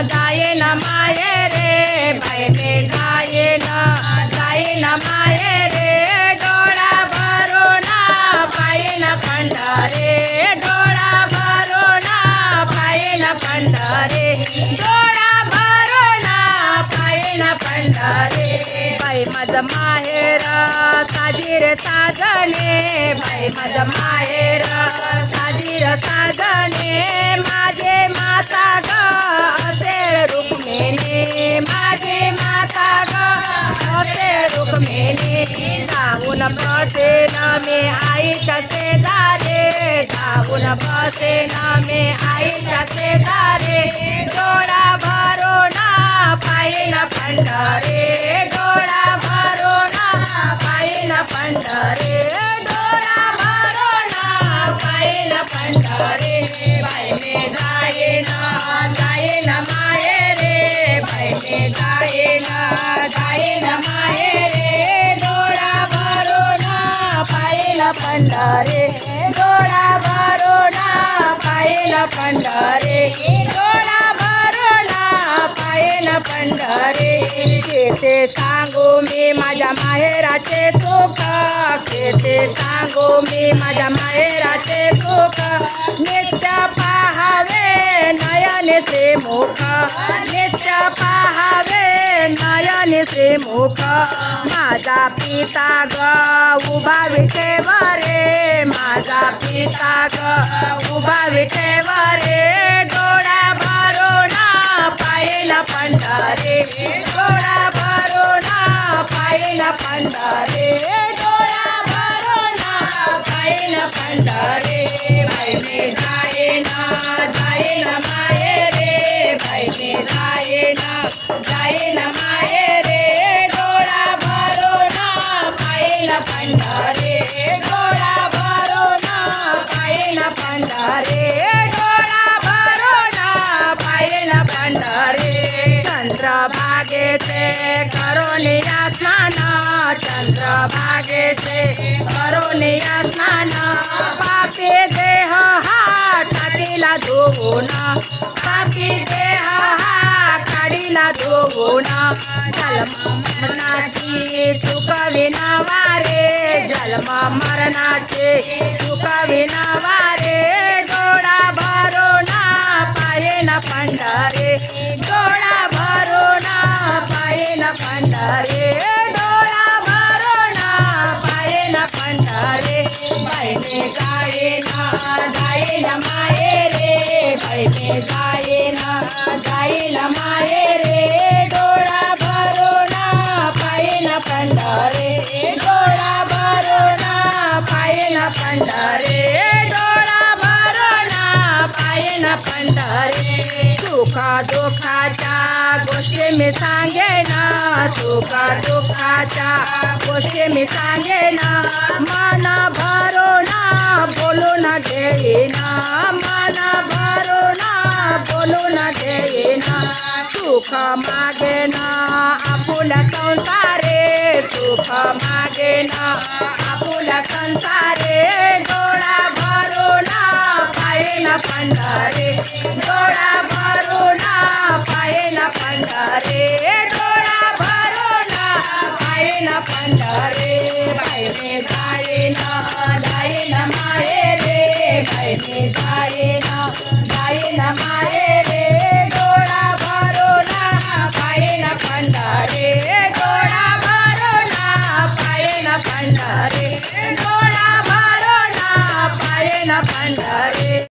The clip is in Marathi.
जाईन माहेरे बहिणी जाईन माहेरे डोळा भरून पायीन पंढरे डोळा भरून पायीन पंढरे डोळा भरून पायीन पंढरे बाई माझं माहेर साजीर साजने बाई माझं माहेर साजीर साजने माझे माता ग असे रुक्मिणी माझी माता ग असे रुक्मिणी जाऊन बसेन मी आईच्या शेजारे जाऊन बसेन मी आईच्या शेजारे डोळा भरून पायीन पंढरे डोळा भरून पायीन पंढरे डोळा भरून पायीन पंढरे बहिणी जाईन माहेरे बहिणी जाईन माहेरे डोळा भरून पायीन पंढरे डोळा भरून पायीन पंढरे डोळा भरून पायीन पंढरे केते सांगू मी माझ्या माहेराचे सुख केते सांगू मी माझ्या माहेराचे सुख नित्य पाहावे नयनेचे मुख नित्य पाहावे नयनेचे मुख माझा पिता ग उभा विठेवरे माझा पिता ग उभा विठेवरे डोळा भरून पायीन पंढरे डोळा भरून पायीन पंढरे डोळा भरून पायीन पंढरे बहिणी जाईन माहेरे बहिणी जाईन माहेरे डोळा भरून पायीन पंढरे डोळा भरून पायीन पंढरे डोळा भरून पायीन पंढरे चंद्रभागेचे करोनिया स्नान चंद्रभागेचे करोनिया स्नान पापी देह हा टाकीला धुवून पापी देह हा काढीला धुवून जन्म मरणाची चुकविना वारे जन्म मरणाचे चुकविना वारे डोळा भरून पायीन पंढरे डोळा भरून पायीन पंढरे डोळा भरून पायीन पंढरे बहिणी जाईन माहेरे बहिणी जाईन माहेरे डोळा भरून पायीन पंढरे डोळा भरून पायीन पंढरे डोळा भरून पायीन पंढरे सुख दुःखाच्या गोष्टी मी सांगेन सुख दुःखाच्या गोष्टी मी सांगेन मन भरून बोलून देईन मन भरून बोलून देईन सुख मागेन आपुला संसारे सुख मागेन आपुला संसारे डोळा भरून पायीन पंढरे डोळा भरून पायीन पंढरे डोळा भरून पायीन पंढरे बहिणी जाईन माहेरे बहिणी जाईन माहेरे डोळा भरून पायीन पंढरे डोळा भरून पायीन पंढरे डोळा भरून पायीन पंढरे